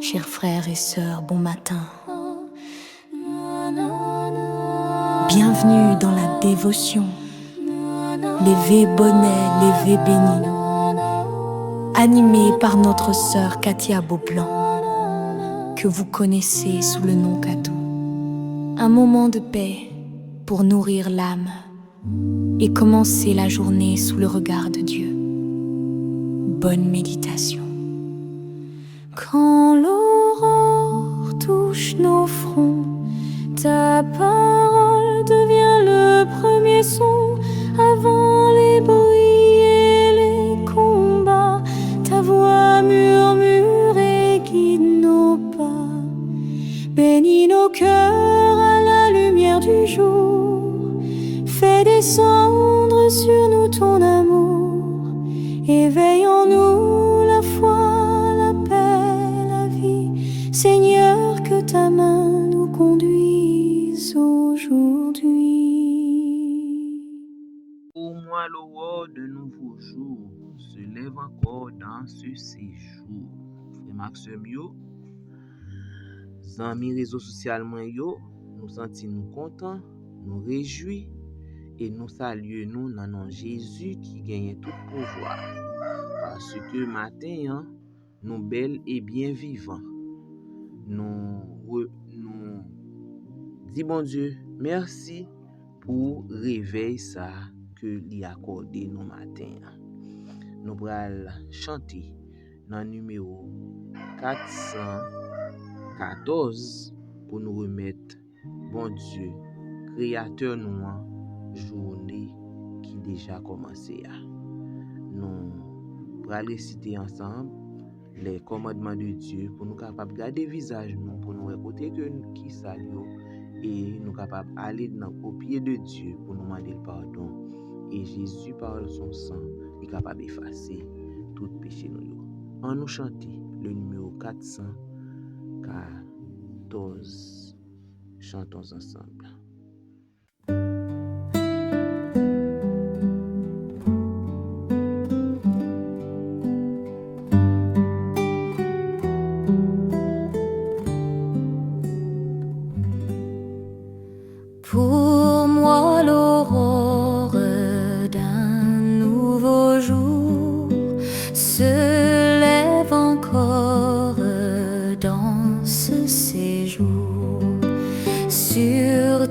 Chers frères et sœurs, bon matin. Bienvenue dans la dévotion. Lévé bonnet, lévé béni. Animé par notre sœur Katia Beaublanc, que vous connaissez sous le nom Katou. Un moment de paix pour nourrir l'âme et commencer la journée sous le regard de Dieu. Bonne méditation. Quand l'aurore touche nos fronts, ta parole devient le premier son. Avant les bruits et les combats, ta voix murmure et guide nos pas. Bénis nos cœurs à la lumière du jour. Fais descendre sur nous ton amour. Éveille en nous la foi, la paix, la vie. Seigneur, que ta main nous conduise aujourd'hui. Pour moi, l'aurore de nouveaux jours se lève encore dans ce séjour. Frère Maxime yo, zami réseau social yo, nous sentons nous contents, nous réjouis et nous saluons nous dans nom Jésus qui gagne tout pouvoir. Parce que matin, nous belles et bien vivants. Nous dit bon Dieu, merci pour réveil ça que lui accordé nos matins. Nous allons chanter dans le numéro 414 pour nous remettre bon Dieu, créateur nous en journée qui déjà commencé. Nous allons réciter ensemble les commandements de Dieu pour nous capables de garder visage nous, pour nous écouter que qui salue et nous capables d'aller au pied de Dieu pour nous demander le pardon. Et Jésus, par son sang, est capable d'effacer tout péché nous. En nous chanter le numéro 414. Chantons ensemble. Pour moi, l'aurore d'un nouveau jour se lève encore dans ce séjour. Sur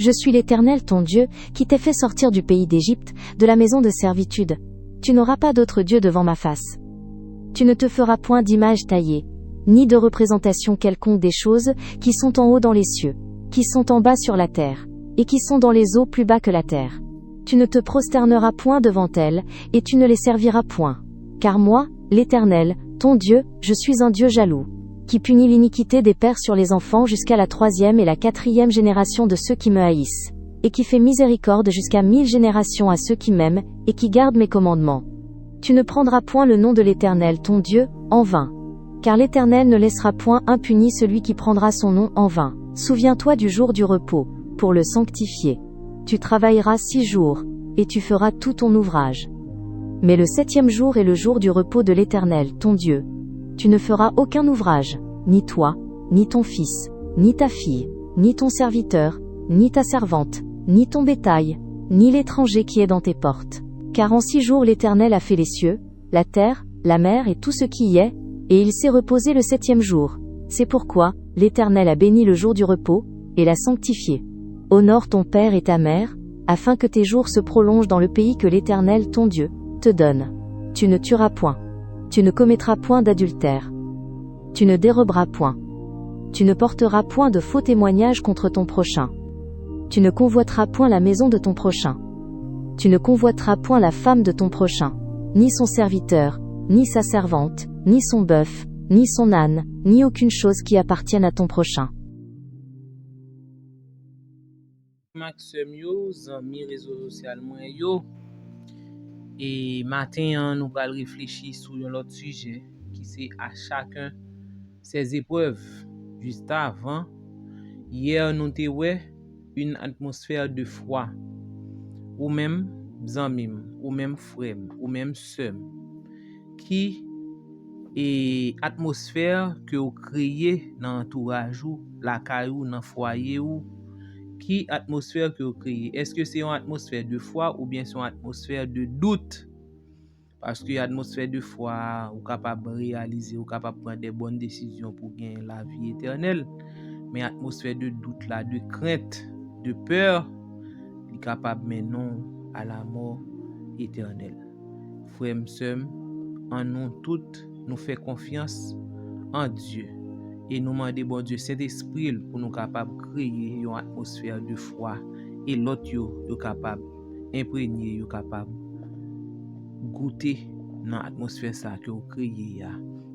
Je suis l'Éternel ton Dieu, qui t'ai fait sortir du pays d'Égypte, de la maison de servitude. Tu n'auras pas d'autre Dieu devant ma face. Tu ne te feras point d'image taillée, ni de représentation quelconque des choses qui sont en haut dans les cieux, qui sont en bas sur la terre, et qui sont dans les eaux plus bas que la terre. Tu ne te prosterneras point devant elles, et tu ne les serviras point. Car moi, l'Éternel, ton Dieu, je suis un Dieu jaloux, qui punit l'iniquité des pères sur les enfants jusqu'à la 3e et la 4e génération de ceux qui me haïssent, et qui fait miséricorde jusqu'à 1000 générations à ceux qui m'aiment, et qui gardent mes commandements. Tu ne prendras point le nom de l'Éternel ton Dieu, en vain. Car l'Éternel ne laissera point impuni celui qui prendra son nom en vain. Souviens-toi du jour du repos, pour le sanctifier. Tu travailleras 6 jours, et tu feras tout ton ouvrage. Mais le 7e jour est le jour du repos de l'Éternel, ton Dieu. Tu ne feras aucun ouvrage, ni toi, ni ton fils, ni ta fille, ni ton serviteur, ni ta servante, ni ton bétail, ni l'étranger qui est dans tes portes. Car en 6 jours l'Éternel a fait les cieux, la terre, la mer et tout ce qui y est, et il s'est reposé le 7e jour. C'est pourquoi l'Éternel a béni le jour du repos, et l'a sanctifié. Honore ton père et ta mère, afin que tes jours se prolongent dans le pays que l'Éternel ton Dieu te donne. Tu ne tueras point. Tu ne commettras point d'adultère. Tu ne déroberas point. Tu ne porteras point de faux témoignages contre ton prochain. Tu ne convoiteras point la maison de ton prochain. Tu ne convoiteras point la femme de ton prochain, ni son serviteur, ni sa servante, ni son bœuf, ni son âne, ni aucune chose qui appartienne à ton prochain. Maxime yo, zanmi réseau social mwen yo. Et matin, nous allons réfléchir sur un autre sujet qui c'est à chacun ses épreuves. Juste avant, hier nous avons une atmosphère de foi. Ou même zanmim, ou même frère, ou même sœur, qui est atmosphère que vous créez dans l'entourage ou la caillou dans foyer ou qui atmosphère que vous créez. Est-ce que c'est une atmosphère de foi ou bien c'est une atmosphère de doute? Parce que l'atmosphère de foi, vous capable de réaliser, vous capable de prendre des bonnes décisions pour gagner la vie éternelle. Mais l'atmosphère de doute là, de crainte, de peur, est capable maintenant à la mort éternelle. Frères et sœurs, en nous toutes, nous faisons confiance en Dieu. Et nous demandons bon Dieu Saint-Esprit pour nous capables de créer une atmosphère de foi. Et l'autre, est capable d'imprégner, est capable de goûter dans l'atmosphère ça que vous créez,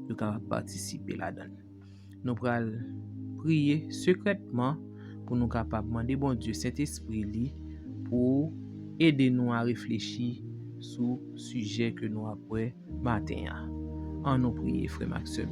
est capable de participer là-dedans. Nous allons prier secrètement pour nous capables de demander bon Dieu Saint-Esprit pour aider nous à réfléchir sur le sujet que nous avons matin. En nous prier, frère Maxime.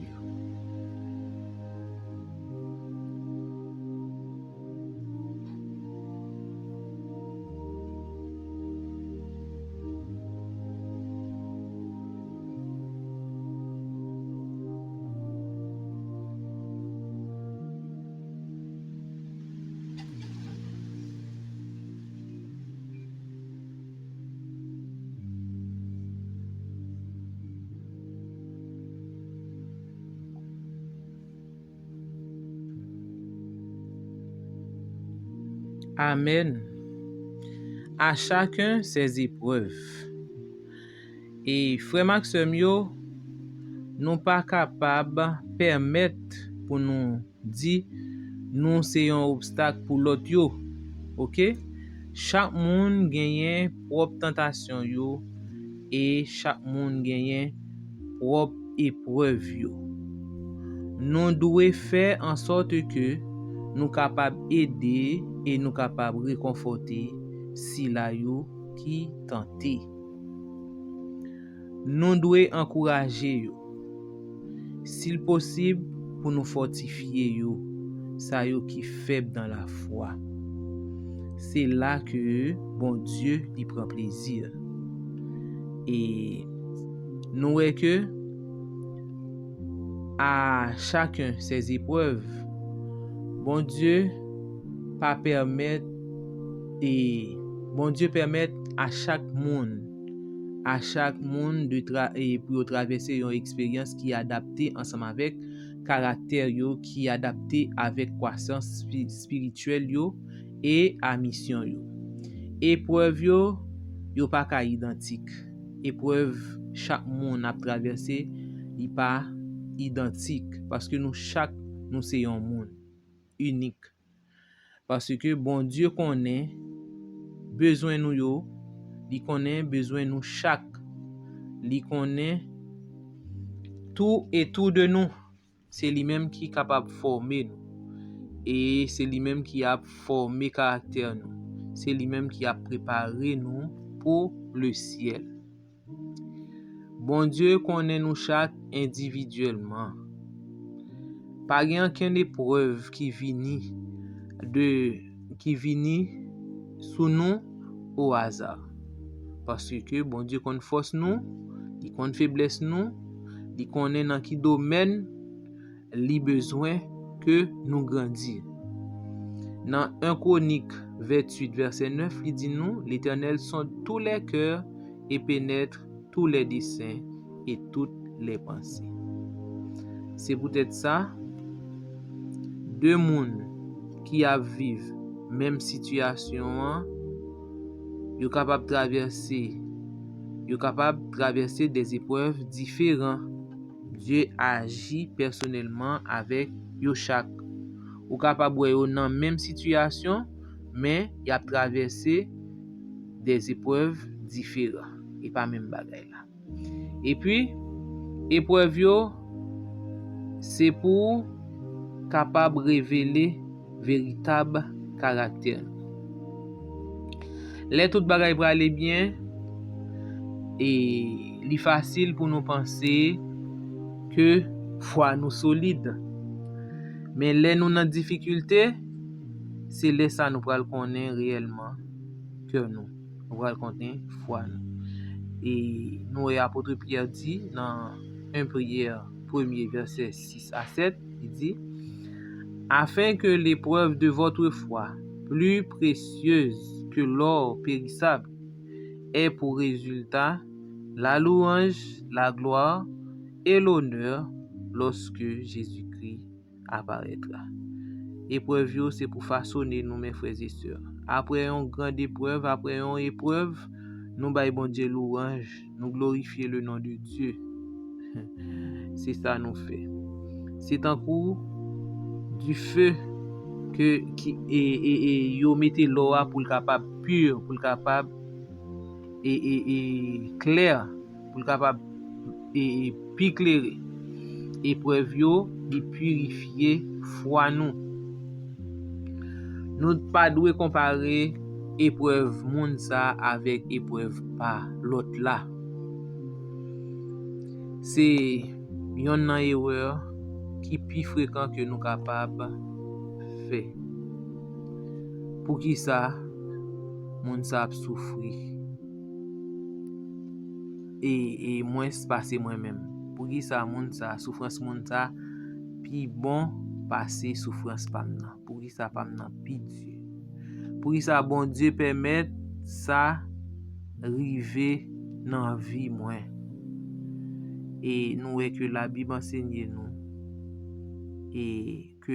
Amen. À chacun ses épreuves. Et frère Maxime yo, nous pas capable permettre pour nous dire nous c'est un obstacle pour l'autre yo. OK? Chaque monde gagne propre tentation yo et chaque monde gagne propre épreuve yo. Nous devons faire en sorte que nous capables aider et nous capables réconforter si la yo qui tenté. Nous devons encourager yo. S'il possible pour nous fortifier yo, ça yo qui faible dans la foi. C'est là que bon Dieu y prend plaisir. Et nous voyons que à chacun ses épreuves, bon Dieu pas permettre et bon Dieu permet à chaque monde de pour traverser une expérience qui est adaptée ensemble avec caractère yo, qui est adapté avec croissance spirituelle yo et à mission yo. Épreuve yo pas ka identique. Épreuve chaque monde a traversé, il pas identique parce que nous c'est un monde unique. Parce que bon Dieu connaît besoin nous yo, il connaît besoin nous chaque, il connaît tout et tout de nous. C'est lui-même qui est capable de former nous. Et c'est lui-même qui a formé caractère nous. C'est lui-même qui a préparé nous pour le ciel. Bon Dieu connaît nous chaque individuellement. Pas aucune épreuve qui vient sous nous au hasard. Parce que bon Dieu connaît force nous, il connaît faiblesse nous, il connaît dans qui domaine li besoin que nous grandir. Dans 1 Chronique 28 verset 9, il dit nous, l'Éternel sonde tous les cœurs et pénètre tous les desseins et toutes les pensées. C'est peut-être ça, deux monde qui a vivre même situation, yo capable traverser des épreuves différentes. Dieu agit personnellement avec yo chaque. Ou capable yo dans même situation, mais il a traversé des épreuves différentes et pas même bagaille là. Et puis épreuve yo c'est pour capable révéler véritable caractère. Les tout bagaille pour aller bien et li facile pour nous penser que foi nous solide. Mais les nous dans difficulté, c'est là ça nous pral connaître réellement que nous pral connaître foi nous. Et nous apôtre Pierre dit dans 1 Pierre 1er verset 6 à 7, il dit afin que l'épreuve de votre foi, plus précieuse que l'or périssable, ait pour résultat la louange, la gloire et l'honneur lorsque Jésus-Christ apparaîtra. Épreuve c'est pour façonner nous mes frères et sœurs. Après une grande épreuve, nous bail bon Dieu louange, nous glorifier le nom de Dieu. C'est ça nous fait. C'est un coup du feu qui yo mettez l'eau pour le capable pur, pour le capable et clair, pour le capable et puis éclairé. Épreuve yo di purifier foi nous. Nous pas doit comparer épreuve monde ça avec épreuve pas l'autre là. C'est yon nan erreur qui plus fréquent que nous capable faire. Pour qui ça monde ça souffrir et moins passer moi-même. Pour qui ça monde ça souffrance monde ça puis bon passer souffrance pas maintenant. Pour qui ça pas maintenant puis Dieu. Pour qui ça bon Dieu permet ça arriver dans vie moi. Et nous est que la Bible enseigne nous et que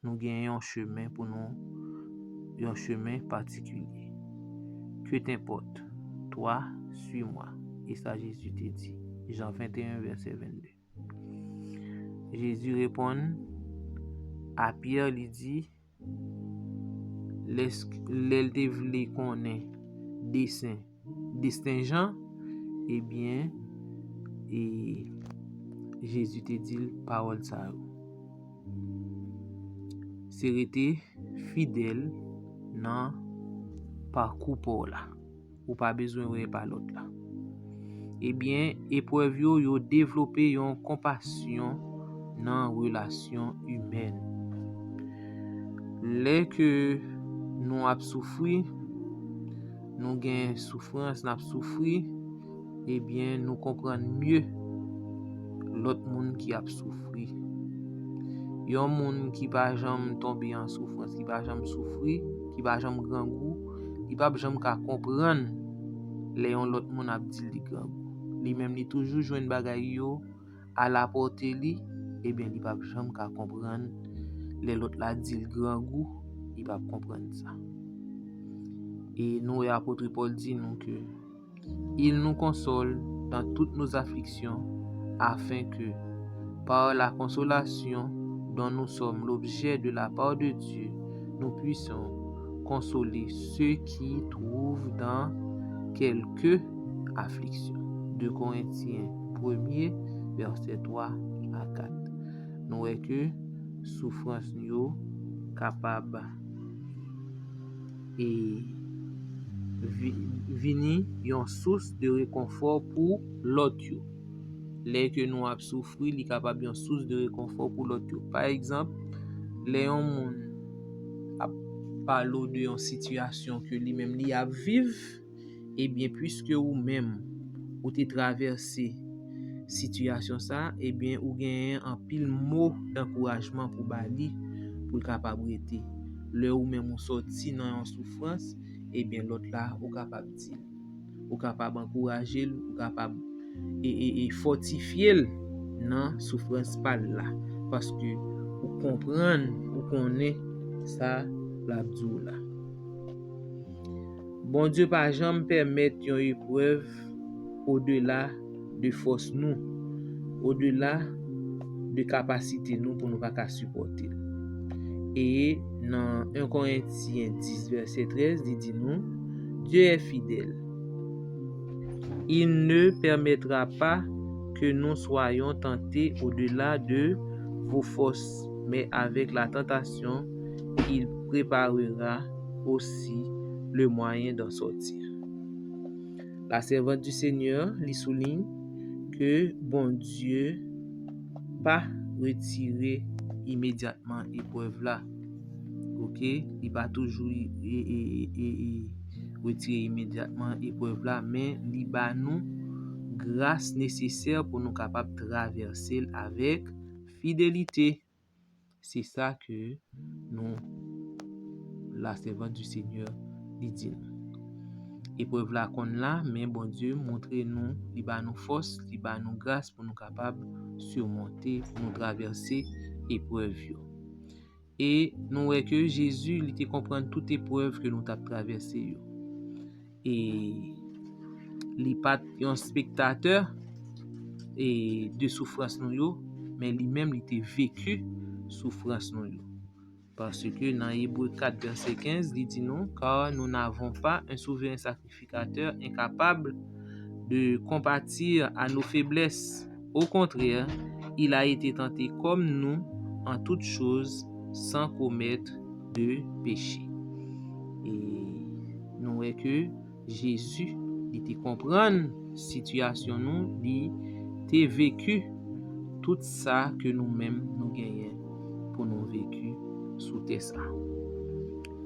nous gagnons un chemin pour nous, un chemin particulier. Que t'importe, toi, suis-moi. Et ça Jésus te dit. Jean 21 verset 22. Jésus répond à Pierre, il dit l'elle te vle connaît distinguant, eh bien et Jésus te dit parole ça. C'est rester fidèle dans parcours pour là. Ou pas besoin de par l'autre là. Eh bien, épreuve yo développer une compassion dans relation humaine. Les que nous a souffri, nous gain souffrance, n'a souffri, eh bien nous comprenons mieux l'autre monde qui a souffri. Yon monde qui pas jamais tomber en souffrance, qui pas jamais souffrir, qui pas jamais grand goût, qui pas jamais comprendre les l'autre monde a dit li grand goût. Li même li toujours joine bagay yo à la portée li, eh bien li pas jamais comprendre les l'autre la dit grand goût il va comprendre ça. Et nous, l'apôtre Paul dit nous que il nous console dans toutes nos afflictions afin que, par la consolation dont nous sommes l'objet de la part de Dieu, nous puissions consoler ceux qui trouvent dans quelque affliction. 2 Corinthiens 1er, verset 3 à 4. Nous voyons que souffrance nous capable et vini une source de réconfort pour l'autre. Les que nous avons souffert, il est capable une source de réconfort pour l'autre. Par exemple, les gens parlent de une situation que lui-même li a vivre, et bien puisque ou même ou te traversé situation ça, et bien ou gagne un pile mot d'encouragement pour bali pour capable être le ou même ou sorti dans une souffrance, et bien l'autre là ou capable dire, ou capable encourager, ou capable et fortifier dans souffrance pas là parce que ou comprendre ou connaît ça l'abdou là. Bon Dieu pas jamais permettre une épreuve au-delà de force nous, au-delà de capacité nous pour nous pas supporter. Et dans 1 Corinthiens 10 verset 13, il dit nous, Dieu est fidèle. Il ne permettra pas que nous soyons tentés au-delà de vos forces, mais avec la tentation, il préparera aussi le moyen d'en sortir. La servante du Seigneur lui souligne que bon Dieu pas retirer immédiatement l'épreuve là. OK, il va toujours retirer immédiatement l'épreuve là, mais il va nous grâce nécessaire pour nous capables de traverser avec fidélité. C'est ça que nous, la servante du Seigneur, dit. Épreuve là qu'on là, mais bon Dieu montre nous, il va nous force, il va nous grâce pour nous capables surmonter, pour nous traverser épreuve. Et nous voyons que Jésus, il était comprendre toute épreuve que nous avons traversée. Et il n'est pas un spectateur et de souffrance nous, mais lui-même il était vécu souffrance nous. Parce que dans Hébreux 4 verset 15, il dit non, car nous n'avons pas un souverain sacrificateur incapable de compatir à nos faiblesses. Au contraire, il a été tenté comme nous en toutes choses sans commettre de péché. Et nous voyons que Jésus était comprendre situation nous, il était vécu tout ça que nous-mêmes nous gagnons pour nous vécu sous ça.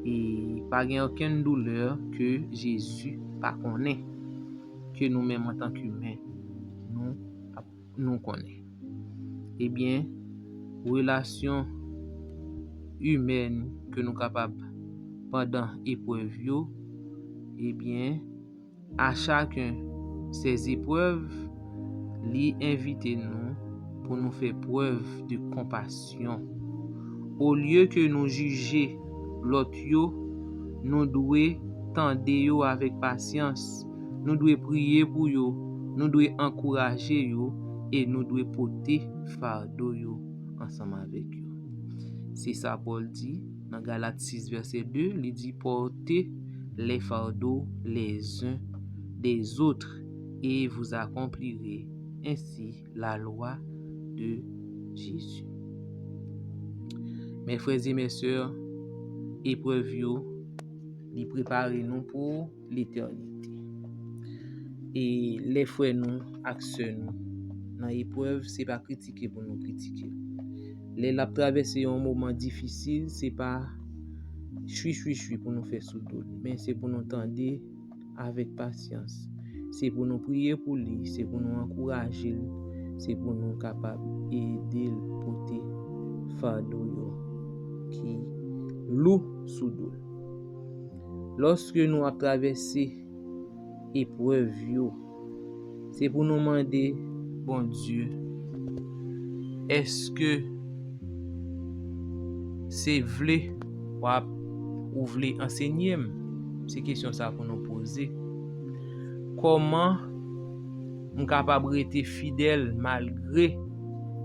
Et pas aucune douleur que Jésus pas connaît, que nous-mêmes en tant qu'humains nous connaît. Eh bien, relation humaine que nous capables pendant épreuve yo, eh bien à chacun ces épreuves li invite nous pour nous faire preuve de compassion. Au lieu que nous juger l'autre yo, nous devons tendre yo avec patience, nous devons prier pour yo, nous devons encourager yo et nous devons porter fardeau yo ensemble avec yo. C'est ça Paul dit dans Galates 6 verset 2, il dit portez les fardeaux les uns des autres et vous accomplirez ainsi la loi de Jésus. Mes frères et mes sœurs, épreuve yo, li prépare nous pour l'éternité. Et les frères nous, ak sœurs nous, dans épreuve, c'est pas critiquer pour nous critiquer. Les la traverser un moment difficile, c'est pas chui pour nous faire soudoule, mais c'est pour nous tendre avec patience. C'est pour nous prier pour lui, c'est pour nous encourager, c'est pour nous capables aider le porter fardeau qui lourd soudoule. Lorsque nous avons traversé épreuve, c'est pour nous demander, bon Dieu, est-ce que c'est vrai ou ou voulez enseigner? C'est question ça pour nous poser. Comment on capable rester fidèle malgré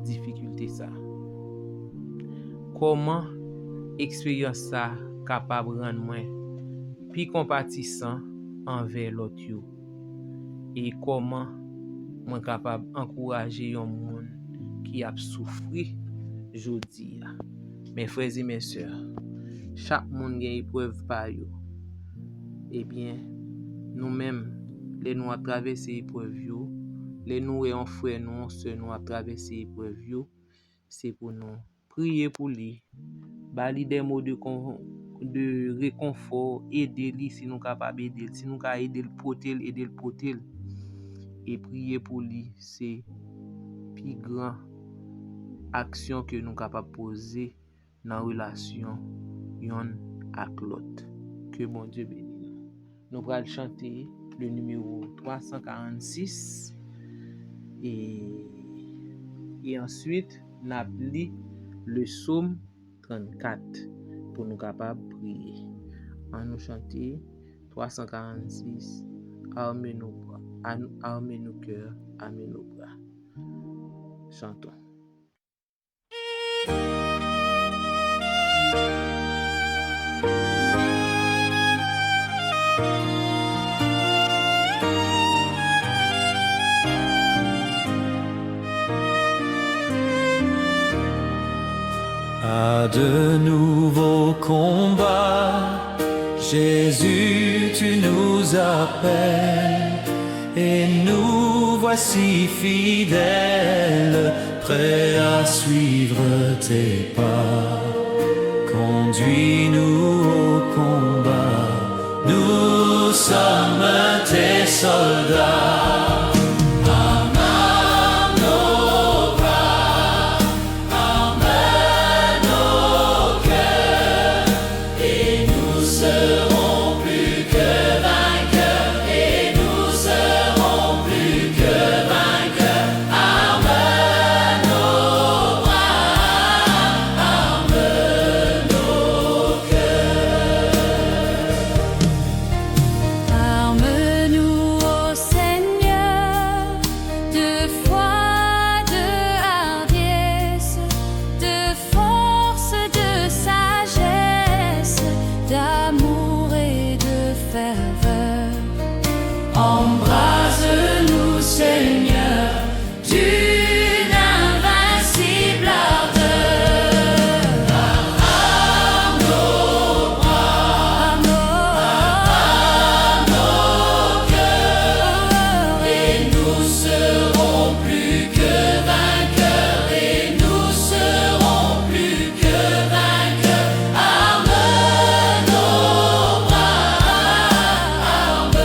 difficulté ça? Comment expérience ça capable rendre moi plus compatissant envers l'autre yo? Et comment moi capable encourager un monde qui a souffri jodi? Mes frères et mes sœurs, chaque monde a une épreuve par yo. Eh bien, nous-mêmes, les nous à traverser épreuve yo, les nous et un frère nous, sœur nous à traverser épreuve yo, c'est pour nous prier pour lui, bali des mots de réconfort, aider lui si nous capable aider, si nous capable aider le porter, et prier pour lui, c'est plus grand action que nous capable poser dans relation yon avec l'autre. Que bon Dieu bénisse. Nous allons chanter le numéro 346 et ensuite nous allons le psaume 34 pour nous capables de prier. On nous chanter 346, armez nos bras, armez nos cœurs, armez nos bras. Chantons. À de nouveaux combats, Jésus, tu nous appelles, et nous voici fidèles, prêts à suivre tes pas. Conduis-nous au combat, nous sommes tes soldats. Embrase-nous, Seigneur, d'une invincible ardeur. Arme nos bras, arme nos cœurs, et nous serons plus que vainqueurs, et nous serons plus que vainqueurs. Arme nos bras, arme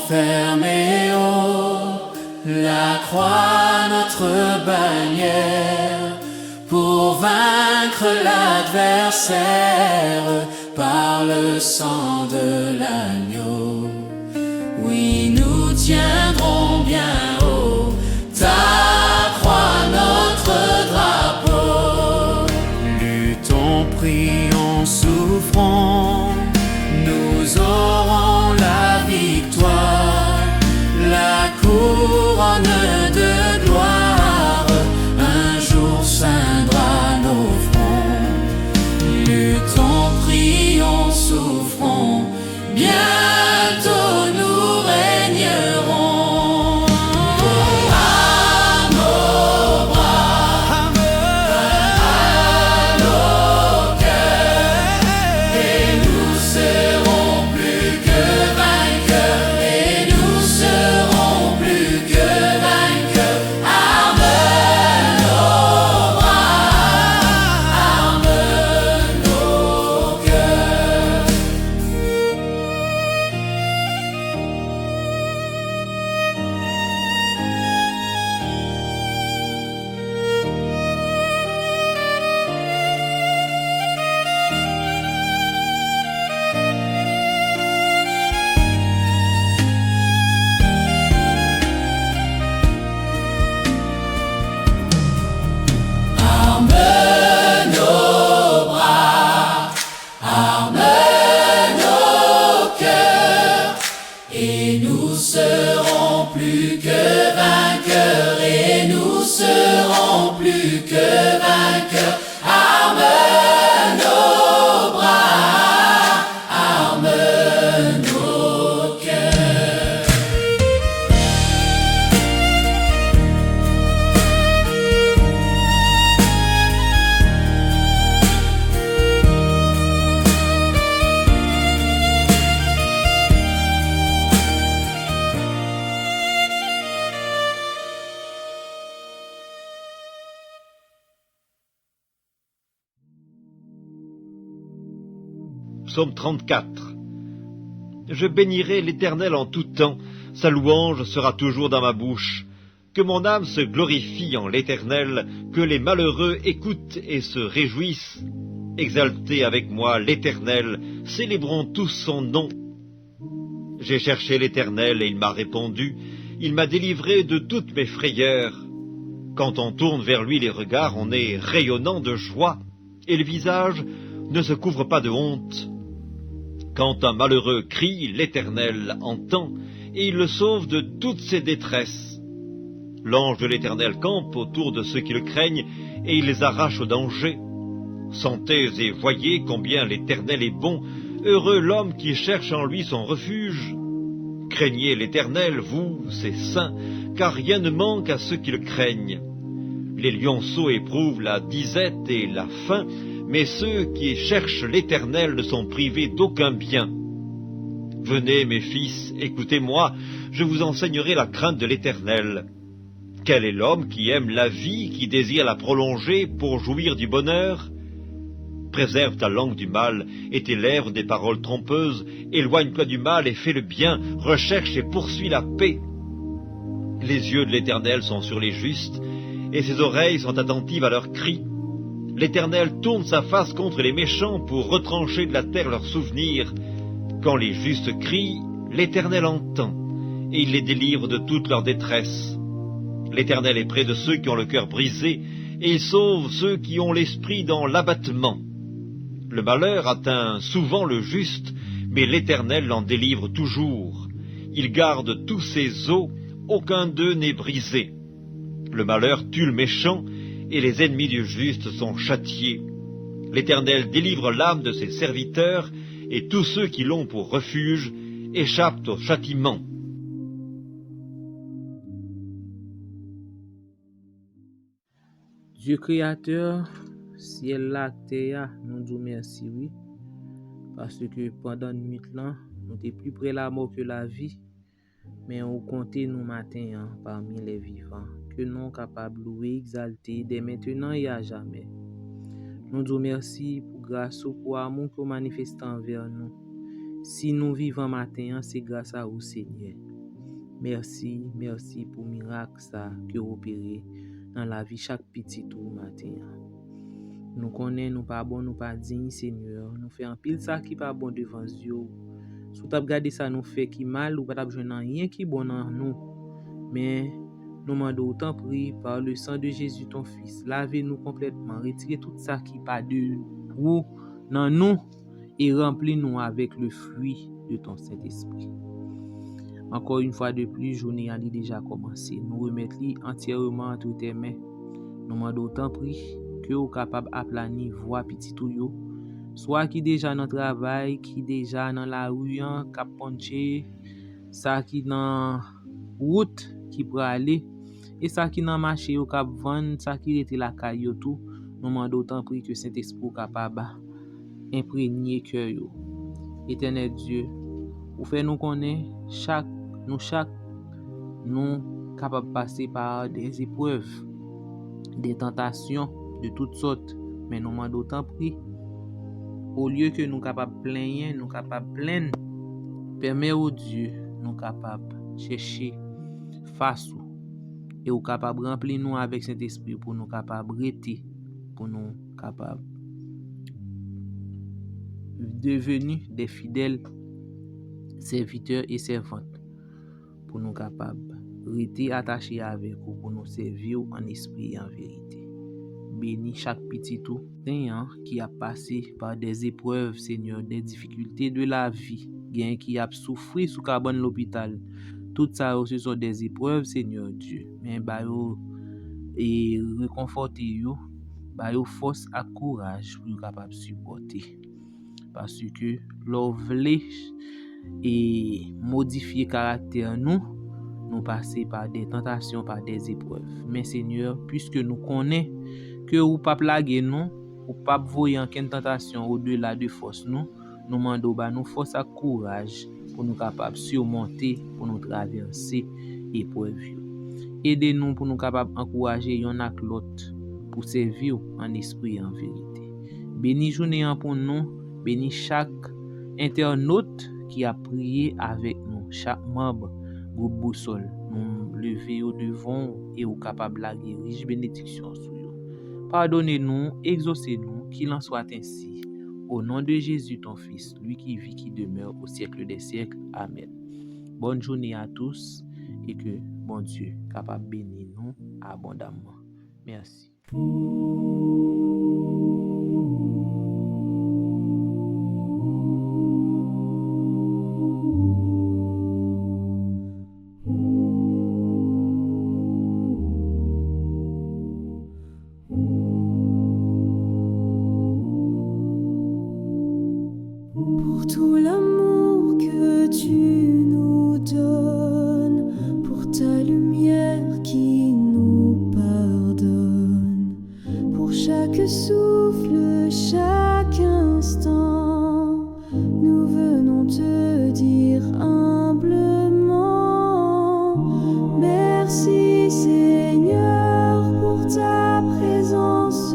ferme et haut, la croix notre bannière, pour vaincre l'adversaire par le sang de l'agneau. Oui, nous tiendrons bien haut ta croix, notre drapeau. Luttons, prions, souffrons, nous aurons la victoire, la couronne de gloire, un jour ceindra nos fronts. Luttons, prions, souffrons, bientôt nous régnerons. À nos bras, à nos cœurs, et Psaume 34. Je bénirai l'Éternel en tout temps, sa louange sera toujours dans ma bouche. Que mon âme se glorifie en l'Éternel, que les malheureux écoutent et se réjouissent. Exaltez avec moi l'Éternel, célébrons tous son nom. J'ai cherché l'Éternel et il m'a répondu, il m'a délivré de toutes mes frayeurs. Quand on tourne vers lui les regards, on est rayonnant de joie, et le visage ne se couvre pas de honte. Quand un malheureux crie, l'Éternel entend, et il le sauve de toutes ses détresses. L'ange de l'Éternel campe autour de ceux qui le craignent, et il les arrache au danger. Sentez et voyez combien l'Éternel est bon, heureux l'homme qui cherche en lui son refuge. Craignez l'Éternel, vous, ses saints, car rien ne manque à ceux qui le craignent. Les lionceaux éprouvent la disette et la faim, mais ceux qui cherchent l'Éternel ne sont privés d'aucun bien. Venez, mes fils, écoutez-moi, je vous enseignerai la crainte de l'Éternel. Quel est l'homme qui aime la vie, qui désire la prolonger pour jouir du bonheur? Préserve ta langue du mal et tes lèvres des paroles trompeuses. Éloigne-toi du mal et fais le bien. Recherche et poursuis la paix. Les yeux de l'Éternel sont sur les justes et ses oreilles sont attentives à leurs cris. L'Éternel tourne sa face contre les méchants pour retrancher de la terre leurs souvenirs. Quand les justes crient, l'Éternel entend et il les délivre de toute leur détresse. L'Éternel est près de ceux qui ont le cœur brisé et il sauve ceux qui ont l'esprit dans l'abattement. Le malheur atteint souvent le juste, mais l'Éternel l'en délivre toujours. Il garde tous ses os, aucun d'eux n'est brisé. Le malheur tue le méchant, et les ennemis du juste sont châtiés. L'Éternel délivre l'âme de ses serviteurs, et tous ceux qui l'ont pour refuge échappent au châtiment. Dieu créateur, ciel la terre, nous disons merci, oui. Parce que pendant une nuit là, nous sommes plus près de la mort que la vie. Mais on compte nous matin parmi les vivants, que nous sommes capables de louer, exalter dès maintenant et à jamais. Nous disons merci pour grâce ou pour amour que vous manifestez envers nous. Si nous vivons matin, c'est grâce à vous, Seigneur. Merci pour le miracle ça que vous opérez dans la vie chaque petit tour matin. Nous connaissons, nous pas bon, nous pas dignes, Seigneur. Nous faisons un pile ça qui pas bon devant Dieu. Si vous regardez ça nous fait qui mal, ou pas besoin rien qui bon dans nous. Mais nous demandons autant prier par le sang de Jésus ton fils. Lavez-nous complètement, retirez tout ça qui pas de vous dans nous et remplis-nous avec le fruit de ton Saint-Esprit. Encore une fois de plus, journée a déjà commencé. Nous remettons entièrement entre tes mains. Nous demandons autant prier que vous capable d'aplanir voix petit tout yo. Soit qui déjà dans le travail, qui déjà dans la rue, cap ponché, ça qui dans route qui pour aller, et ça qui dans marché au cap vendre, ça qui était la caille tout. Nous demandons autant prier que Saint-Esprit capable imprégner cœur yo. Éternel Dieu, vous fait nous connaître chaque nous capable passer par des épreuves, des tentations de toutes sortes, mais nous demandons autant prier. Au lieu que nous capables plaindre, nous capables plaindre, permet au Dieu nous capables chercher face et nous capables remplir nous avec cet esprit pour nous capables rester, pour nous capables devenir des fidèles serviteurs et servantes, pour nous capables rester attachés avec vous, pour nous servir en esprit et en vérité. Bénis chaque petit tout qui a passé par des épreuves, Seigneur, des difficultés de la vie, qui a souffert sous carbone l'hôpital. Tout ça, ce sont des épreuves, Seigneur Dieu. Mais et réconforter yo, force et courage pour capable supporter. Parce que l'on voulait et modifier caractère nous passer par des tentations, par des épreuves. Mais Seigneur, puisque nous connaissons que ou pas plaguer nous, ou pas voyer en tentation au-delà de force nous demandons nous force et courage pour nous capables surmonter, pour nous traverser épreuve. Aidez-nous pour nous capables encourager yon ak l'autre pour servir en esprit et en vérité. Bénis journée pour nous, bénis chaque internaute qui a prié avec nous, chaque membre groupe Boussole, nous lever au devant et au capable la riche bénédiction sur nous. Pardonnez-nous, exaucez-nous, qu'il en soit ainsi. Au nom de Jésus, ton Fils, lui qui vit, qui demeure au siècle des siècles. Amen. Bonne journée à tous et que bon Dieu capable bénir nous abondamment. Merci. Pour tout l'amour que tu nous donnes, pour ta lumière qui nous pardonne, pour chaque souffle, chaque instant, nous venons te dire humblement, merci Seigneur pour ta présence,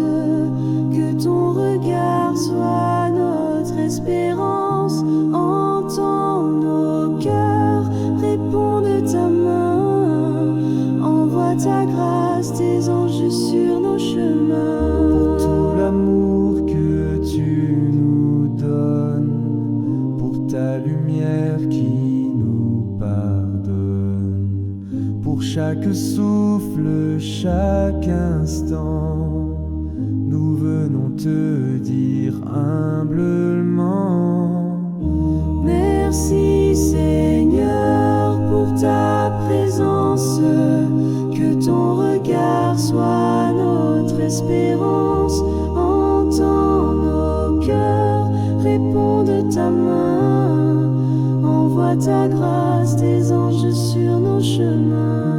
que ton regard soit notre espérance, entends nos cœurs, réponds de ta main, envoie ta grâce, tes anges sur nos chemins. Pour tout l'amour que tu nous donnes, pour ta lumière qui nous pardonne, pour chaque souffle, chaque instant, nous venons te dire humblement, merci Seigneur pour ta présence, que ton regard soit notre espérance, entends nos cœurs, réponds de ta main, envoie ta grâce, tes anges sur nos chemins.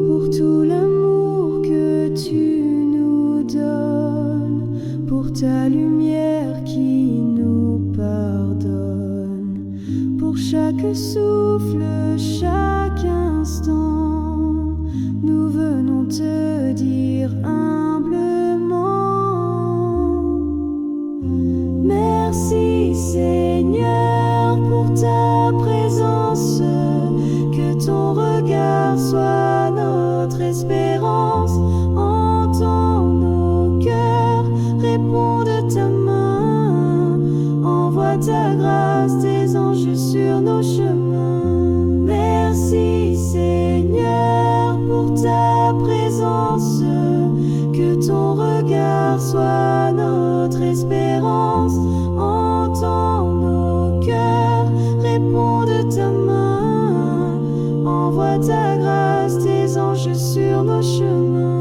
Pour tout l'amour que tu nous donnes, pour ta lumière qui nous pardonne, pour chaque souffle, chaque instant, nous venons te dire humblement, merci Seigneur pour ta présence, que ton regard soit notre espérance, entends nos cœurs, réponds de ta main, envoie ta grâce, tes anges sur nos chemins. Merci Seigneur pour ta présence, que ton regard soit notre espérance, entends nos cœurs, réponds de ta main, envoie ta grâce, tes anges sur nos chemins.